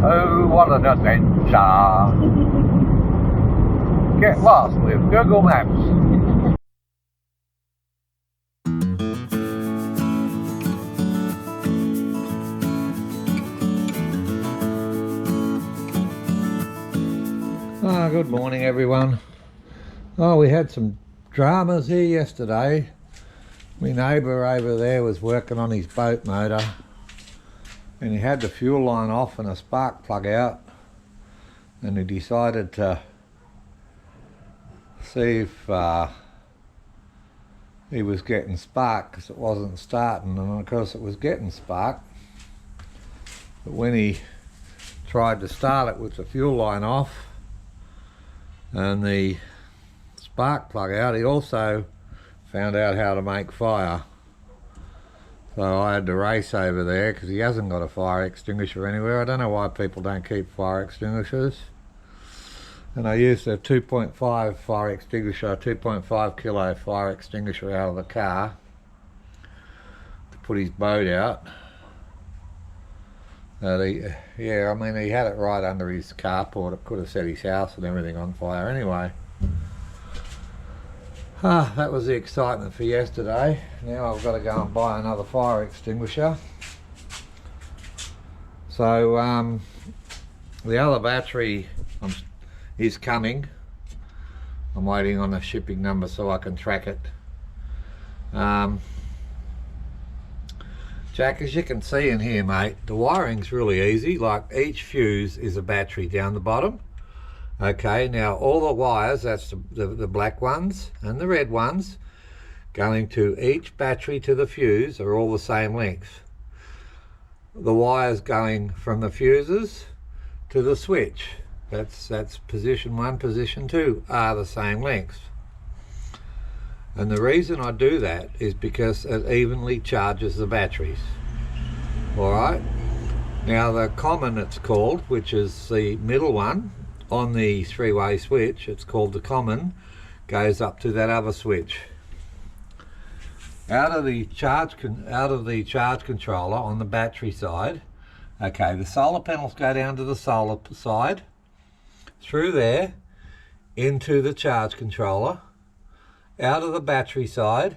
Oh, what an adventure! Get lost with Google Maps. Good morning everyone. We had some dramas here yesterday. My neighbour over there was working on his boat motor and he had the fuel line off and a spark plug out, and he decided to see if he was getting spark because it wasn't starting, and of course it was getting spark, but when he tried to start it with the fuel line off and the spark plug out, he also found out how to make fire. So I had to race over there because he hasn't got a fire extinguisher anywhere. I don't know why people don't keep fire extinguishers. And I used a 2.5 fire extinguisher, a 2.5 kilo fire extinguisher out of the car to put his boat out. He had it right under his carport. It could have set his house and everything on fire anyway. That was the excitement for yesterday. Now I've got to go and buy another fire extinguisher. So the other battery is coming. I'm waiting on a shipping number so I can track it. Jack, as you can see in here, mate, the wiring's really easy. Like, each fuse is a battery down the bottom. Okay, now all the wires, that's the black ones and the red ones, going to each battery to the fuse are all the same length. The wires going from the fuses to the switch, that's position 1, position 2, are the same length. And the reason I do that is because it evenly charges the batteries. Alright, now the common, it's called, which is the middle one on the three-way switch, it's called the common, goes up to that other switch. Out of the charge controller on the battery side, okay, the solar panels go down to the solar side, through there, into the charge controller, out of the battery side,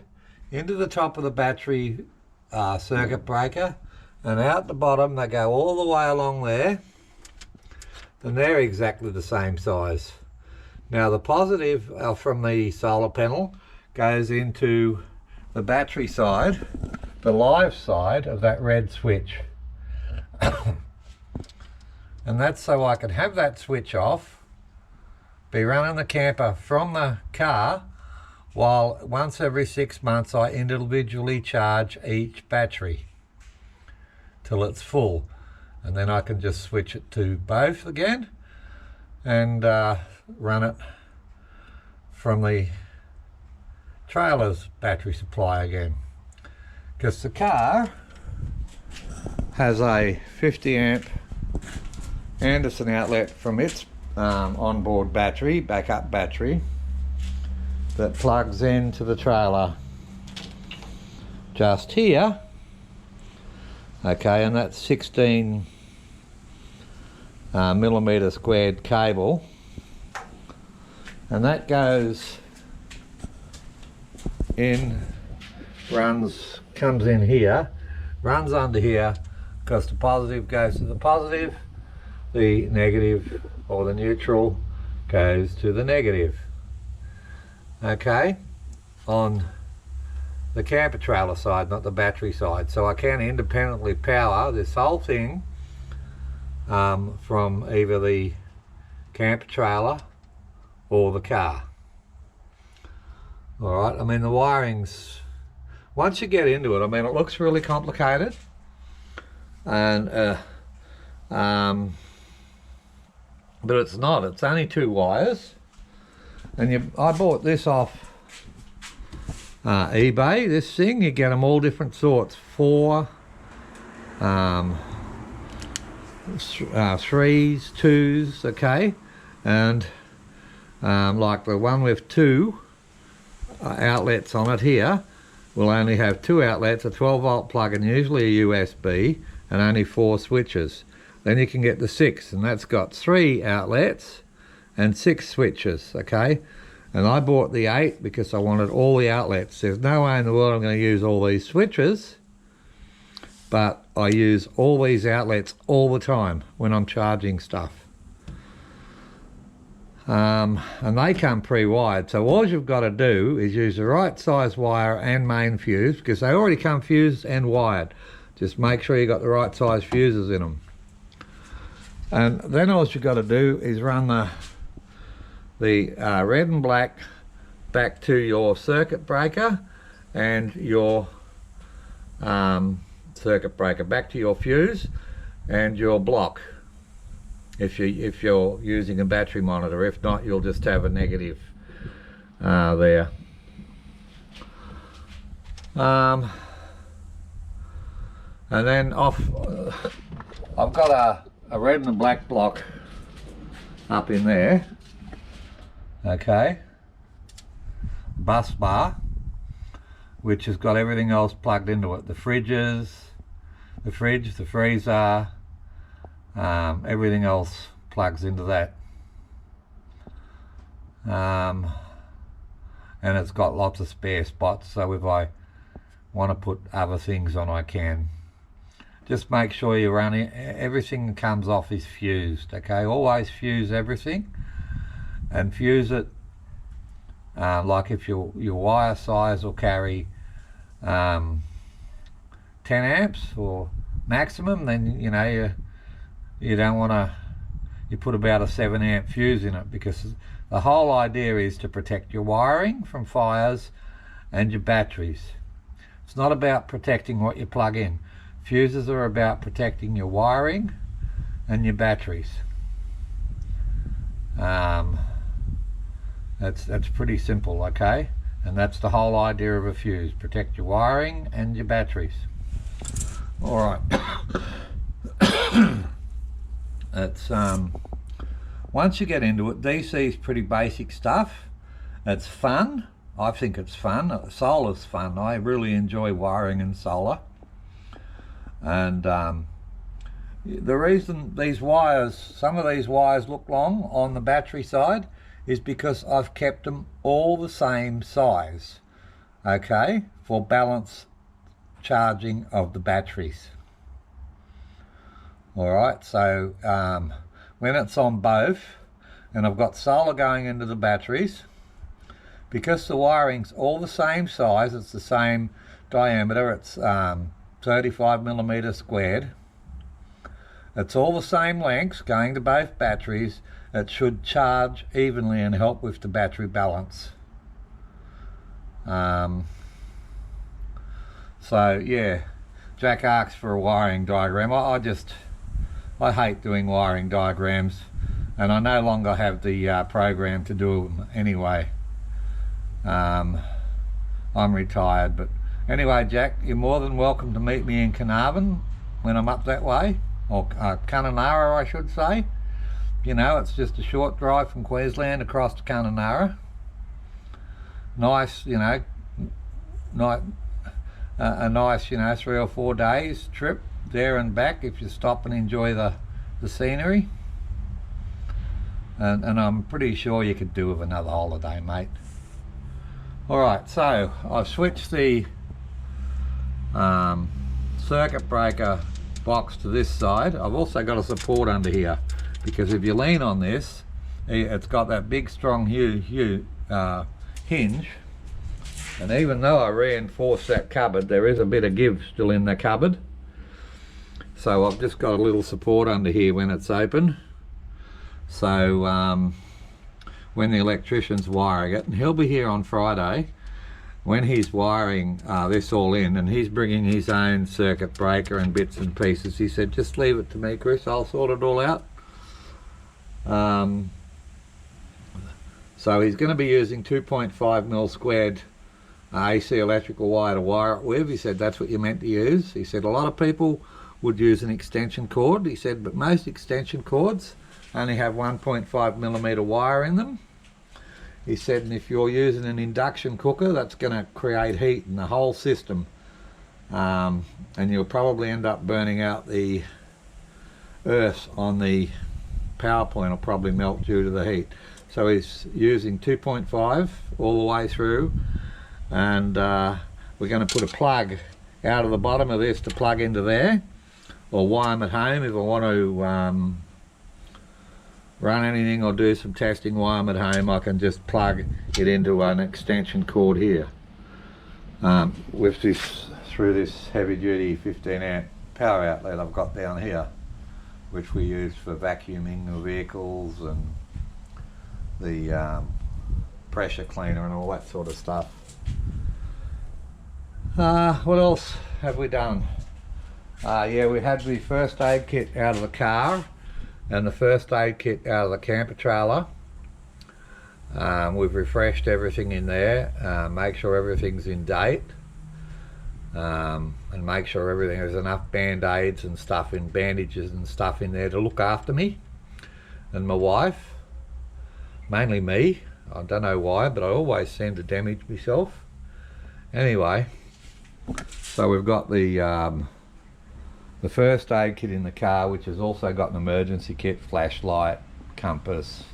into the top of the battery circuit breaker, and out the bottom. They go all the way along there, and they're exactly the same size. Now the positive from the solar panel goes into the battery side, the live side of that red switch. And that's so I can have that switch off, be running the camper from the car, while once every 6 months I individually charge each battery till it's full, and then I can just switch it to both again and run it from the trailer's battery supply again, because the car has a 50 amp Anderson outlet from its onboard battery, backup battery, that plugs into the trailer just here. Okay, and that's 16 millimeter squared cable, and that goes in, comes in here, runs under here, because the positive goes to the positive, the negative or the neutral goes to the negative. Okay, on the camper trailer side, not the battery side. So I can independently power this whole thing from either the camper trailer or the car. Alright, I mean the wiring's, once you get into it, I mean it looks really complicated, and but it's not. It's only 2 wires, and I bought this off eBay, this thing. You get them all different sorts, 4, 3s, 2s, okay, and like the one with 2 outlets on it here will only have 2 outlets, a 12 volt plug and usually a USB, and only 4 switches. then you can get the 6, and that's got 3 outlets and 6 switches, okay? And I bought the 8 because I wanted all the outlets. There's no way in the world I'm going to use all these switches, but I use all these outlets all the time when I'm charging stuff. And they come pre-wired, so all you've got to do is use the right size wire and main fuse, because they already come fused and wired. Just make sure you got the right size fuses in them. And then all you've got to do is run the red and black back to your circuit breaker, and your circuit breaker back to your fuse and your block, if you're using a battery monitor. If not, you'll just have a negative there. And then I've got a red and a black block up in there, okay, bus bar, which has got everything else plugged into it. The fridges, the fridge, the freezer, everything else plugs into that. And it's got lots of spare spots, so if I want to put other things on, I can. Just make sure you run it. Everything that comes off is fused, okay? Always fuse everything, and fuse it like if your wire size will carry 10 amps or maximum, then you know you don't want to, you put about a 7 amp fuse in it, because the whole idea is to protect your wiring from fires and your batteries. It's not about protecting what you plug in. Fuses are about protecting your wiring and your batteries. That's pretty simple, okay? And that's the whole idea of a fuse: protect your wiring and your batteries. All right. It's once you get into it, DC is pretty basic stuff. It's fun. I think it's fun. Solar's fun. I really enjoy wiring in solar. And the reason these wires, some of these wires look long on the battery side, is because I've kept them all the same size, okay, for balance charging of the batteries. Alright, so when it's on both, and I've got solar going into the batteries, because the wiring's all the same size, it's the same diameter, it's 35mm squared, it's all the same lengths going to both batteries, it should charge evenly and help with the battery balance. So yeah, Jack asks for a wiring diagram. I hate doing wiring diagrams, and I no longer have the program to do them anyway. I'm retired, but anyway, Jack, you're more than welcome to meet me in Carnarvon when I'm up that way, or Kununurra I should say. You know, it's just a short drive from Queensland across to Kununurra. Nice, you know, a nice, you know, 3 or 4 days trip there and back if you stop and enjoy the scenery. And I'm pretty sure you could do with another holiday, mate. Alright, so I've switched the circuit breaker box to this side. I've also got a support under here, because if you lean on this, it's got that big strong hinge, and even though I reinforced that cupboard, there is a bit of give still in the cupboard. So I've just got a little support under here when it's open. So when the electrician's wiring it, and he'll be here on Friday, when he's wiring this all in, and he's bringing his own circuit breaker and bits and pieces, he said, just leave it to me, Chris, I'll sort it all out. So he's going to be using 2.5mm squared AC electrical wire to wire it with. He said that's what you're meant to use. He said a lot of people would use an extension cord. He said, but most extension cords only have 1.5mm wire in them. He said, and if you're using an induction cooker, that's going to create heat in the whole system, and you'll probably end up burning out the earth on the power point will probably melt due to the heat. So he's using 2.5 all the way through, and we're going to put a plug out of the bottom of this to plug into there, or wire them at home if I want to run anything or do some testing while I'm at home. I can just plug it into an extension cord here with this, through this heavy duty 15 amp power outlet I've got down here, which we use for vacuuming the vehicles and the pressure cleaner and all that sort of stuff. What else have we done? Yeah, we had the first aid kit out of the car and the first aid kit out of the camper trailer. We've refreshed everything in there, make sure everything's in date, and make sure everything has enough band-aids and stuff, in bandages and stuff in there to look after me and my wife, mainly me. I don't know why, but I always seem to damage myself. Anyway, so we've got the first aid kit in the car, which has also got an emergency kit, flashlight, compass,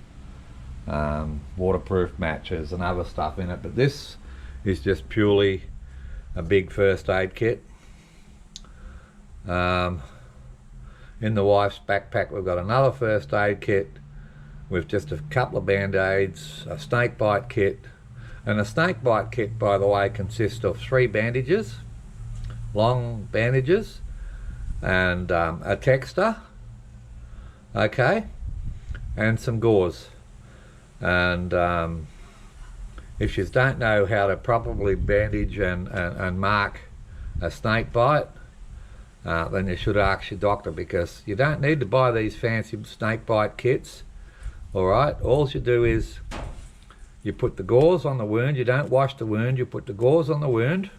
waterproof matches and other stuff in it, but this is just purely a big first aid kit. In the wife's backpack we've got another first aid kit with just a couple of band-aids, a snake bite kit, and a snake bite kit, by the way, consists of 3 bandages, long bandages, and a texter, okay, and some gauze. And if you don't know how to properly bandage and mark a snake bite, then you should ask your doctor, because you don't need to buy these fancy snake bite kits. Alright, all you do is you put the gauze on the wound, you don't wash the wound, you put the gauze on the wound,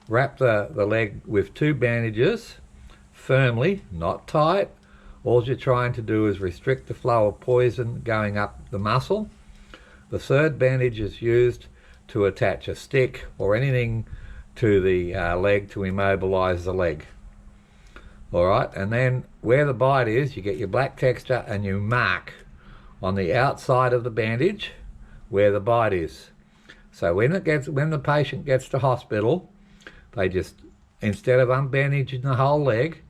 wrap the leg with 2 bandages firmly, not tight. All you're trying to do is restrict the flow of poison going up the muscle. The 3rd bandage is used to attach a stick or anything to the leg to immobilize the leg. Alright, and then where the bite is, you get your black texture and you mark on the outside of the bandage where the bite is. So when the patient gets to hospital, they just, instead of unbandaging the whole leg,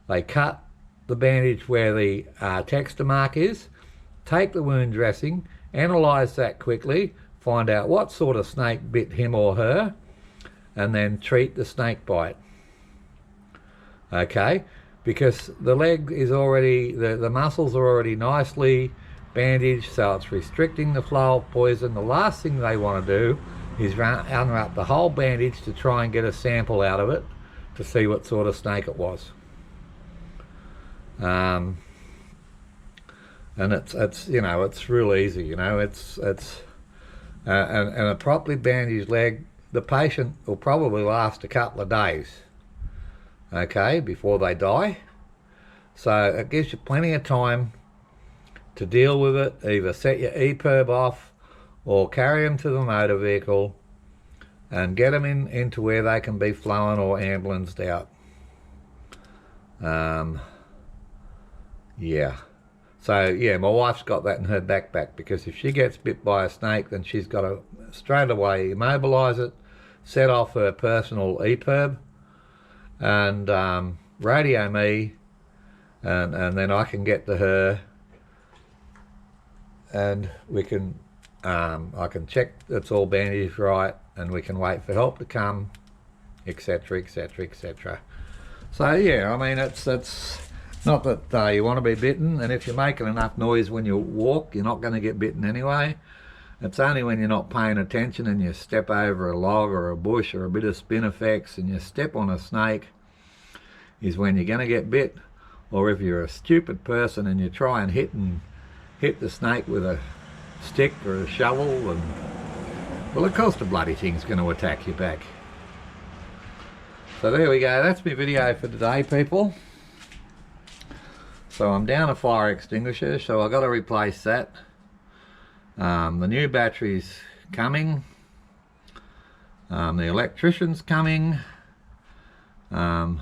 they cut the bandage where the texture mark is, take the wound dressing, analyse that quickly, find out what sort of snake bit him or her, and then treat the snake bite. Okay, because the leg is already, the muscles are already nicely bandaged, so it's restricting the flow of poison. The last thing they want to do is unwrap the whole bandage to try and get a sample out of it to see what sort of snake it was. And it's you know, it's real easy, you know, and a properly bandaged leg, the patient will probably last a couple of days, okay, before they die. So it gives you plenty of time to deal with it, either set your EPIRB off or carry them to the motor vehicle and get them into where they can be flown or ambulanced out. Yeah. So yeah, my wife's got that in her backpack, because if she gets bit by a snake, then she's got to straight away immobilise it, set off her personal EPIRB, and radio me, and then I can get to her, and we can I can check it's all bandaged right, and we can wait for help to come, etc, etc, etc. So yeah, I mean, it's not that you want to be bitten, and if you're making enough noise when you walk, you're not going to get bitten anyway. It's only when you're not paying attention and you step over a log or a bush or a bit of spin effects and you step on a snake is when you're going to get bit. Or if you're a stupid person and you try and hit the snake with a stick or a shovel, and well, of course the bloody thing's going to attack you back. So there we go, that's my video for today, people. So I'm down a fire extinguisher, so I've got to replace that. The new battery's coming. The electrician's coming. The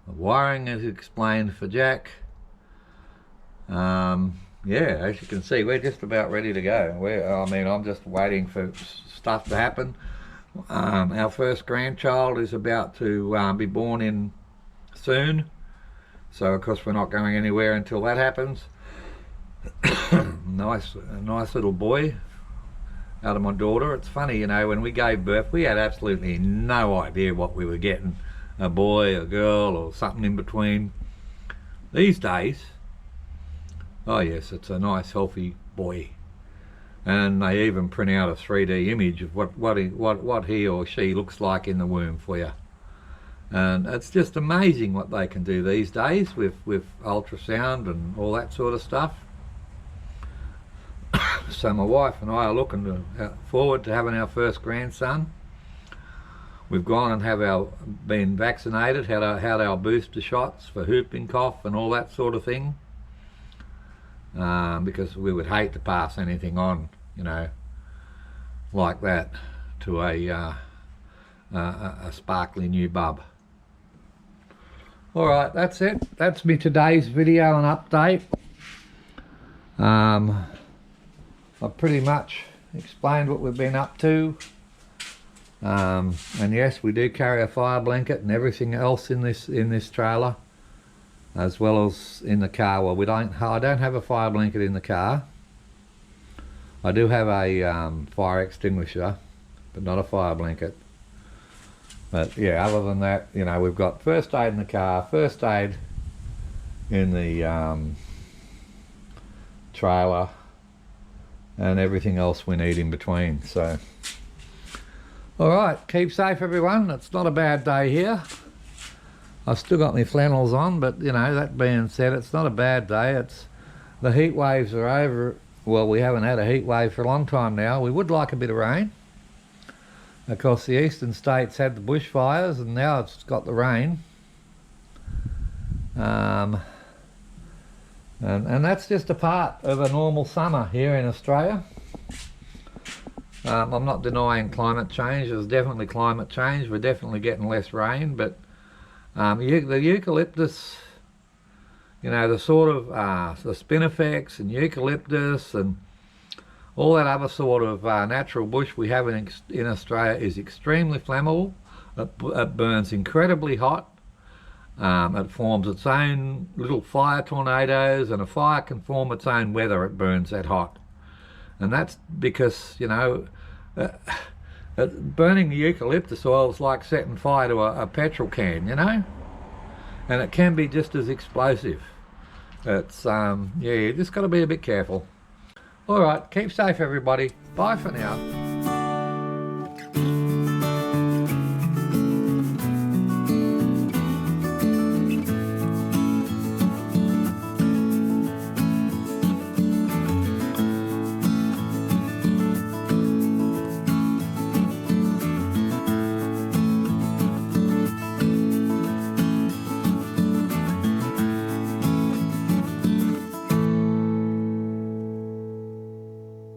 wiring is explained for Jack. Yeah, as you can see, we're just about ready to go. I'm just waiting for stuff to happen. Our first grandchild is about to be born in soon, so of course we're not going anywhere until that happens. nice little boy out of my daughter. It's funny, you know, when we gave birth, we had absolutely no idea what we were getting, a boy, a girl, or something in between. These days, oh yes, it's a nice healthy boy, and they even print out a 3D image of what he or she looks like in the womb for you. And it's just amazing what they can do these days with ultrasound and all that sort of stuff. So my wife and I are looking forward to having our first grandson. We've gone and been vaccinated, had our booster shots for whooping cough and all that sort of thing, because we would hate to pass anything on, you know, like that to a sparkly new bub. Alright, that's it. That's me today's video and update. I've pretty much explained what we've been up to. And yes, we do carry a fire blanket and everything else in this trailer, as well as in the car. Well, I don't have a fire blanket in the car. I do have a fire extinguisher, but not a fire blanket. But yeah, other than that, you know, we've got first aid in the car, first aid in the trailer, and everything else we need in between. So alright, keep safe everyone. It's not a bad day here. I've still got my flannels on, but you know, that being said, it's not a bad day. The heat waves are over. Well, we haven't had a heat wave for a long time now. We would like a bit of rain. Of course, the eastern states had the bushfires, and now it's got the rain. And that's just a part of a normal summer here in Australia. I'm not denying climate change. There's definitely climate change. We're definitely getting less rain, but the eucalyptus, you know, the sort of the spinifex and eucalyptus and all that other sort of natural bush we have in Australia is extremely flammable. It burns incredibly hot. It forms its own little fire tornadoes, and a fire can form its own weather. It burns that hot. And that's because, you know, burning the eucalyptus oil is like setting fire to a petrol can, you know? And it can be just as explosive. It's, yeah, you just got to be a bit careful. Alright, keep safe everybody. Bye for now.